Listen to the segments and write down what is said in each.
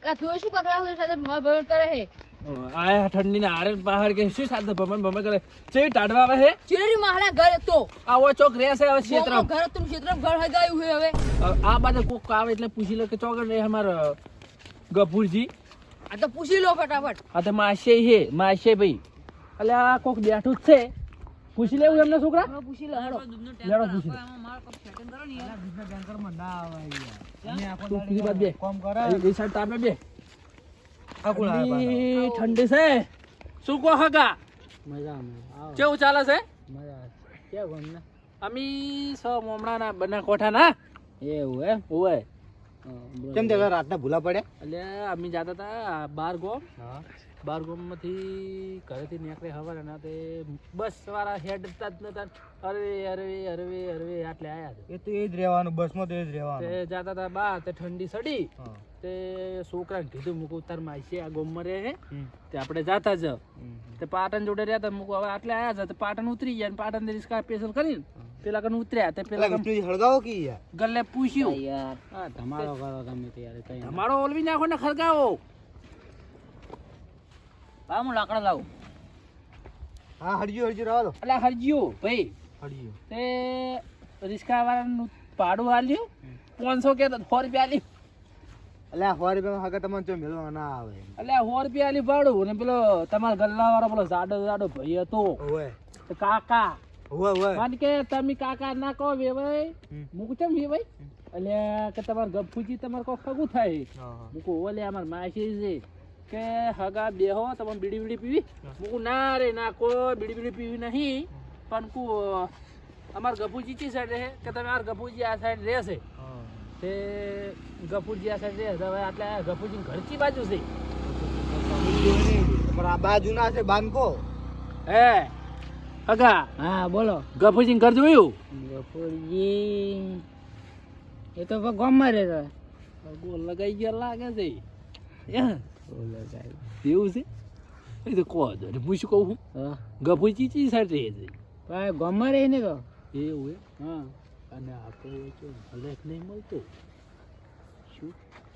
આ તું શું પકડાવ સાથે મોર ભર કરે હે આયા ઠંડી ને આરે બહાર કે શું સાથે ભમણ કરે છે ટાડવા આવે હે ચીરી મારા ઘર તો આવો ચોક રહેશે હવે ક્ષેત્ર ઘર તું ક્ષેત્ર ઘર હઈ ગયું હે હવે આ બાજુ કોક આવે એટલે પૂછી લો કે ચોક રહે અમાર ગફુરજી આ તો પૂછી લો ફટાફટ આ તો માશે ભાઈ એટલે આ કોક બેઠું જ છે પૂછી લેવું એમને છોકરા પૂછી લો હેડો લેડો પૂછી લો માર કોક સેટિંગ કરો ને યાર બિઝનેસ બેંકર માં ના આવે યાર અમે આખો તું પૂછી બાદ બે કામ કરે એ સાઈડ તાપે બે આકુળ આવે ઠંડી છે શું કહો હગા મજા આવે કેવું ચાલે છે મજા કે ગમને અમી સો મોમડાના બના કોઠાના એવું હે ઓય કેમ તે રાતના ભૂલા પડ્યા એટલે અમે જતા હતા બાર ગોમ હા બાર ગોમમાંથી ઘરેથી નીકળે હવાર અને તે બસ વાળા હેડતા જ નતા અરવે આટલે આયા એ તો એ જ રહેવાનું બસમાં તો એ જ તે રહેવાનું જતા હતા બા તે ઠંડી સડી હા તે છોકરાને કીધું મૂકું તાર માસી આ ગોમમાં રહે તે આપણે જાતા જ તે પાટણ જોડે રહ્યા હતા મૂકું હવે આટલે આયા છે તે પાટણ ઉતરી ગયા પાટણ રિસ્કા સ્પેશિયલ કરીને પેલા કને ઉતર્યા તે પેલા વિષ્ણુજી હળગાવો કે યાર ગલ્લે પૂછ્યું યાર હા ધમાડો કરો તમે તો યાર કઈ તમારો ઓલવી નાખો ને ખરગાવો બા હું લાકડા લાવું હા હરજી રહો દો એટલે હરજીઓ ભાઈ હરજી તે રિસ્કા વાળાનું ભાડું આલ્યું 500 કે 100 રૂપિયા આલ્યું એટલે 100 રૂપિયા હગા તમને ચો મેળવા ના આવે એટલે 100 રૂપિયા આલ્યું ભાડું અને પેલો તમારા ગલ્લા વાળો પેલો જાડો ભાઈ હતો ઓય તે કાકા ઓય કારણ કે તમે કાકા ના કહો વેવાય મૂકું કેમ વેવાય એટલે કે તમારે ગફુજી તમારે કોઈ ખગું થાય મૂકું ઓલે અમાર માસી છે કે હગા બેહો તમે બીડી પીવી મૂકું ના રે ના કોઈ બીડી પીવી નહીં પણ કુ અમાર ગફુજી ચી સાઈડ રહે કે તમે આ ગફુજી આ સાઈડ રહેશે તે ગફુજી આ સાઈડ રહે હવે આટલે ગફુજી ઘર ચી બાજુ છે પણ આ બાજુ ના છે બાંધકો હે હગા હા બોલો ગફુજી ઘર જોયું ગફુરજી એ તો ગામમાં રહેતો ગોલ લગાઈ ગયા લાગે છે એવું છે એ તો કહો દો હું શું કહું ગફુજી ચી સાઈડ રહે છે ભાઈ ગામમાં રહે ને તો એવું હા અને આપણે જો મલેક નહીં મળતો શું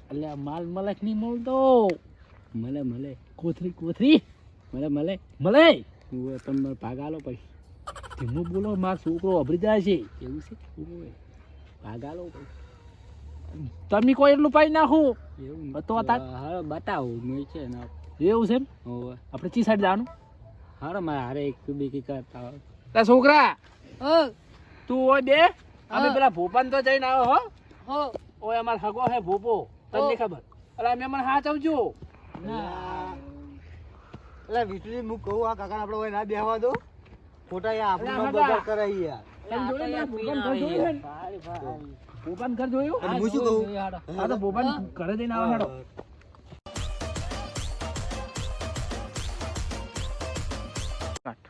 એટલે આ માલ મલેક નહીં મળતો મળે કોથરી મળે તમે ભાગ આલો પછી ધીમું બોલો મારો છોકરો અભરી જાય છે એવું છે ભાગ આલો પછી તમે કોઈ એટલું પાઈ નાખું એવું તો હાલો બતાવો મેં છે ને એવું છે આપણે ચી સાઈડ જવાનું હારો મારે હારે એક બીકી કરતા તા છોકરા તું હોય બે અમે પેલા ભોપાન તો જઈને આવ્યો હો ઓય અમાર હગો હે ભોપો તને ખબર અલા અમે મને હાથ આવજો એટલે વિષ્ણુજી હું કહું આ કાકા આપણે ઓય ના બેહવા દો ખોટા યાર આપણને બજાર કરાઈ યાર ભોપાન ઘર જોયું અને હું શું કહું હા તો ભોપાન ઘરે જઈને આવો હેડો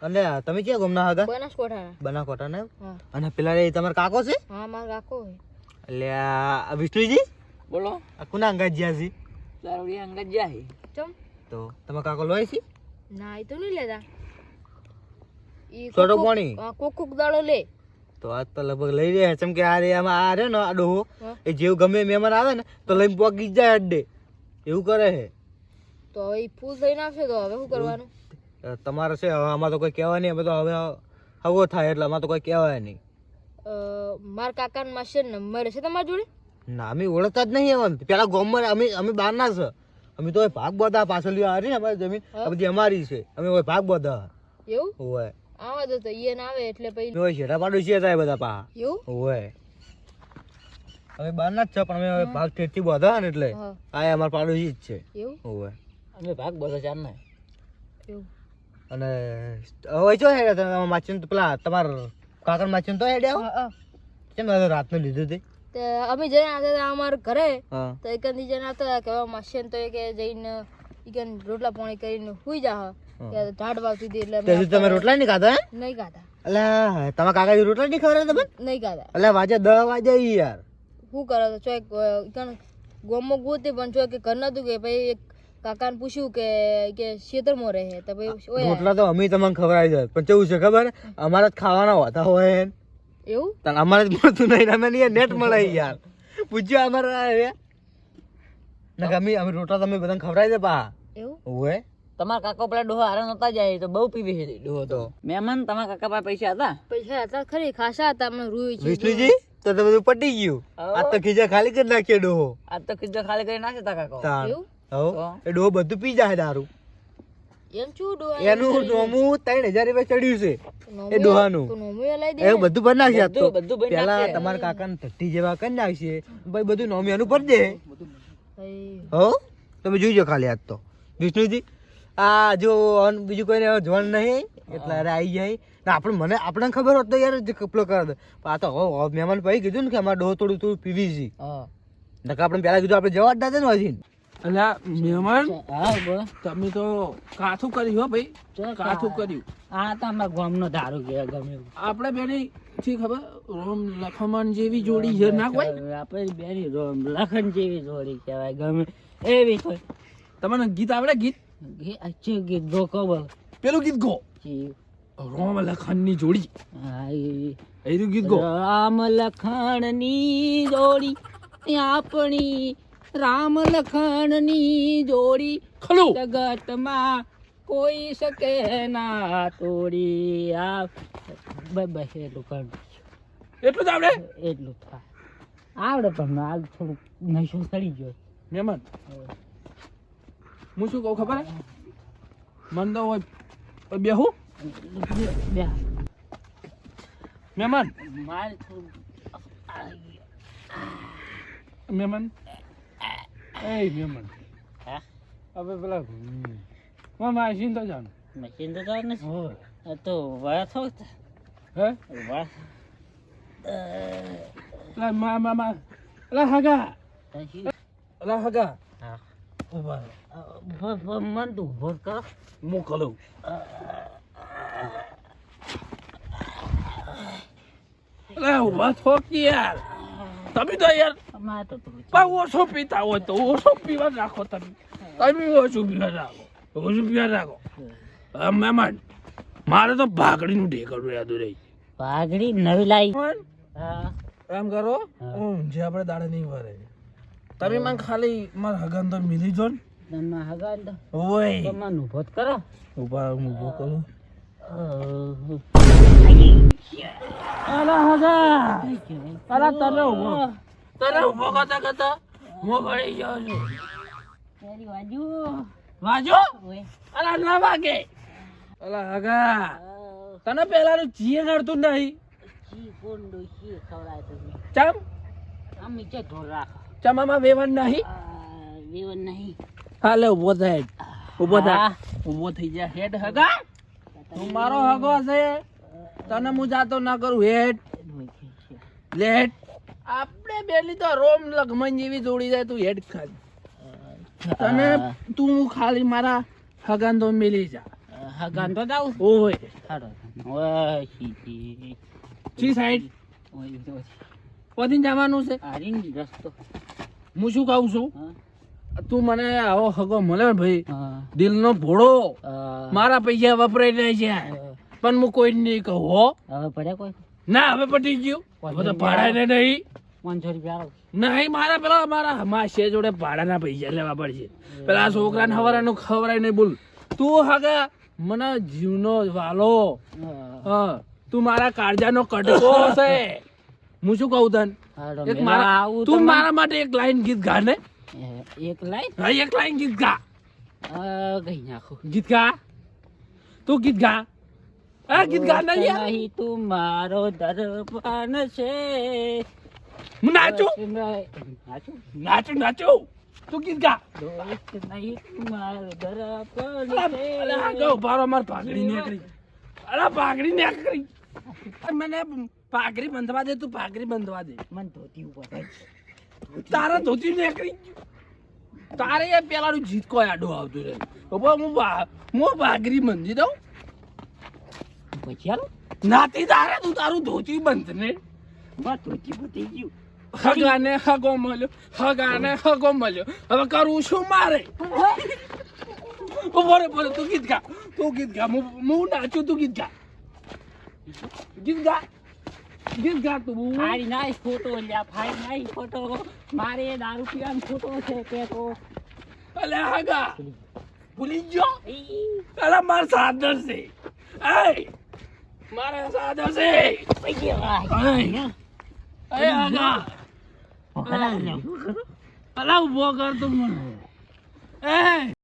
અને તમે ક્યાં ગમના હતા બનાસકોઠા બનાસકોઠા ને હા અને પેલા એ તમારા કાકો છે હા મારો કાકો એટલે આ વિષ્ણુજી બોલો આ કોના અંગાત જ્યાં છે દારૂડી અંગત જાય ચમ તો તમારા કાકો લોય છે ના એ તો નહીં લેતા ઈ છોટો પાણી કોક દાડો લે તો આજ તો લગભગ લઈ રહ્યા ચમ કે આ રે આમાં આ રે ને આ ડોહો હા. એ જેવું ગમે મહેમાન આવે ને તો લઈને પોકી જાય અડ્ડે એવું કરે છે તો હવે ઈ ફૂલ થઈને આવશે તો હવે શું કરવાનું તમારે છે હવે આમાં તો કોઈ કહેવાય નહીં અમે તો હવે હવો થાય એટલે આમાં તો કોઈ કહેવાય નહીં મારા કાકા માસ્ટર નંબર છે તમારી જોડે ના અમે ઓળખતા જ નહીં એમ પેલા ગામમાં અમે બહારના છે અમે તો ભાગ બધા પાછળ આ રહી ને અમારી જમીન આ બધી અમારી છે અમે હોય ભાગ બધા એવું હોય આવા દો તો ઈ ના આવે એટલે પછી હોય શેઠા પાડોશી હતા એ બધા પા એવું હોય અમે બહારના જ છે પણ અમે હવે ભાગ ઠેઠથી બધા ને એટલે હા આ અમારા પાડોશી જ છે એવું હોય અમે ભાગ બધો ચાર ના એવું અને હવે ચો હેડ્યા તમે માચીન તો પેલા તમારા કાકા માચીન તો હેડ્યા હા હા કેમ રાતનું લીધું તે તે અમે જઈને આવતા હતા અમારા ઘરે હા તો એક દી જઈને આવતા હતા કે હવે માસ્ટર તો એ કે જઈને ઈ કે રોટલા પાણી કરીને હુઈ જા કે ઢાડ વાવતી હતી એટલે તે તમે રોટલા નહીં ખાધા હે નહીં ખાતા એટલે તમારા કાકા રોટલા નહીં ખવડાવે તમે નહીં ખાતા એટલે વાજે 10 વાગે યાર શું કરે તો ચોક ગોમો ગોતી પણ ચોક કે ઘર નતું કે ભાઈ એક કાકાને પૂછ્યું કે ખેતરમાં રહે તો ભાઈ ઓય રોટલા તો અમે તમને ખવડાવી દે પણ કેવું છે ખબર અમારે જ ખાવાના હોતા હોય એવું તને અમારે જ મળતું નહીં અમે નહીં નેટ મળે યાર પૂછ્યો અમારે ને કે અમે રોટલા તમે બધાને ખવડાવી દે પા એવું ઓએ તમારા કાકા પેલા ડોહા હારા નતા જાય તો બહુ પીવી છે ડોહો તો મહેમાન તમારા કાકા પાસે પૈસા હતા પૈસા હતા ખરી ખાસા હતા અમને રૂઈ છે વિષ્ણુજી તો તો બધું પટી ગયું આ તો ખીજા ખાલી કરી નાખ્યો ડોહો આજ તો કીધું ખાલી કરી નાખે તા કાકો તાણ એવું હો એ ડોહો બધું પી જાય દારૂ એમ શું ડોહા એનું નોમું 3000 રૂપિયા ચડ્યું છે એ ડોહાનું તો નોમે લઈ દે એ બધું ભરી નાખશે આજ તો બધું ભરી પેલા નાખશે. તમારા કાકાને થટ્ટી જેવા કરી નાખશે ભાઈ બધું નોમી એનું ભરી દે ભાઈ હો તમે જોઈજો ખાલી આજ તો વિષ્ણુજી આ જો બીજું કોઈને જોવાનું નહીં એટલે અરે આવી જાય ને આપણને ખબર હોત તો યાર જે કપલો કરે દે પણ આ તો હવે મહેમાન ભાઈ કીધું ને કે અમારે ડોહો થોડું પીવી છે હા નકર આપણે પેલા કીધું આપણે જવા જ ના દે ને હજી અલ્યા મહેમાન હા બોલો તમે તો કાઠું કર્યું હો ભાઈ કાઠું કર્યું આ તો અમારા ગામનો દારૂ કે ગમે એવું. આપણે બેની શી ખબર રોમ લખમણ જેવી જોડી છે ના કોઈ આપણે બેની રોમ લખન જેવી જોડી કહેવાય ગમે એવી કોઈ તમને ગીત આવડે ગીત અચ્છું ગીત ગો ખબર પેલું ગીત ગો રોમ લખન ની જોડી એનું ગીત ગો રામ લખણની જોડી આપણી રામ લખણની જોડી ખલું જગતમાં કોઈ શકે ના તોડી આ બસ એટલું કર એટલું જ આવડે એટલું થાય આવડે પણ આ થોડુંક નશો ચડી ગયો મહેમાન હું શું કહું ખબર હે મન તો હોય બેહું બે મહેમાન મારે થોડું મહેમાન એ મહેમાન હા હવે પેલા માસી તો જાણ મશીન તો જાવ ને તો વળા થોડું હે વળા મા અલા હગા અલા હગા હા ઉભા મન તું ઉભો કરો મોકલું અલા ઉભા થો કે યાર તમે તો યાર અમારે તો થોડું પણ ઓછો પીતા હોય તો ઓછો પીવા રાખો તમે ઓછું પીવા રાખો ઓછું પીવા રાખો મહેમાન મારે તો ભાગડીનું ઢેકડું યાદ રહી પાઘડી નવી લાવી હા એમ કરો જે આપણે દાડે નહીં ભરે તમે મને ખાલી મારા હગાન તો મિલી જો ને તમે હગાન તો ઓય મન ઉભો જ કરો ઉભા હું ઊભો કરું અલા હગા અલા તને ઊભો કરતા હું ભળી ગયો છું તારી બાજુ વાજો ઓય અલા ના વાગે અલા હગા તને પેલાનું જીએ નડતું નહીં જી કોંડો જી ખવડાય તમે ચમ આમ નીચે ઢોર રાખો ચમામાં વેવન નહીં વેવન નહીં હાલે ઊભો થાય ઊભો થા હા. ઊભો થઈ જા હેડ હગા તું મારો હગો છે તને હું જાતો ના કરું હેડ લેટ આપણે બેલી તો રોમ લગમન જેવી જોડી જાય તું હેડ ખાજ તને તું ખાલી મારા હગાન તો મિલી જા હગાન તો જાવ ઓય હાડો ઓય સીધી ચી સાઈડ ઓય તો પદીન જવાનું છે આરીન રસ્તો હું શું કહું છું હા તું મને આવો હગો મળે ને ભાઈ હા દિલનો ભોળો મારા પૈસા વપરાઈ જાય છે પણ હું કોઈ નહીં કહું હો હવે પડ્યા કોઈ ના હવે પટી ગયું હવે તો ભાડા ને નહીં 500 રૂપિયા આલો નહીં મારા પેલા મારા માસે જોડે ભાડાના પૈસા લેવા પડશે પેલા છોકરાને હવારાનું ખવરાય નહીં બોલ તું હગા મને જીવનો વાલો હા તું મારા કાળજાનો કટકો છે હું શું કહું તને હાડો એક મારા તું મારા માટે એક લાઈન ગીત ગા ને એક લાઈ હા એક લાઈન ગીત ગા ગઈ નાખો ગીત ગા તું ગીત ગા આ ગીત ગા ને યાર નહીં તું મારો દર્પણ છે હું નાચું નાચું નાચું તું ગીત ગા દોસ્ત નહીં તું મારો દર્પણ અલા આ ગયો ભારો માર પાઘડી નીકળી અલા પાઘડી નીકળી મને પાઘડી બંધવા દે તું પાઘડી બંધવા દે મન ધોતી ઉપર તારા ધોતી નીકળી ગયું તારે એ પેલાનું જીત કોઈ આડો આવતું રહે બાબા હું પાઘડી બંધી દઉં પછી હાલો નાતી તારે તું તારું ધોતી બંધ ને બસ ધોતી પતી ગયું હગાને હગો મળ્યો હવે કરું શું મારે બોલે તું ગીત ગા હું નાચું તું ગીત ગા ગીત ગાતું ફાડી નાખ ફોટો લ્યા ફાડી નાખ ફોટો મારે દારૂ પીવાનો ફોટો છે કે તો અલે આગા ભૂલી ગયો અલા માર સાદર છે એ મારા સાદર છે એ આગા અલા ઉભો કર તું મને એ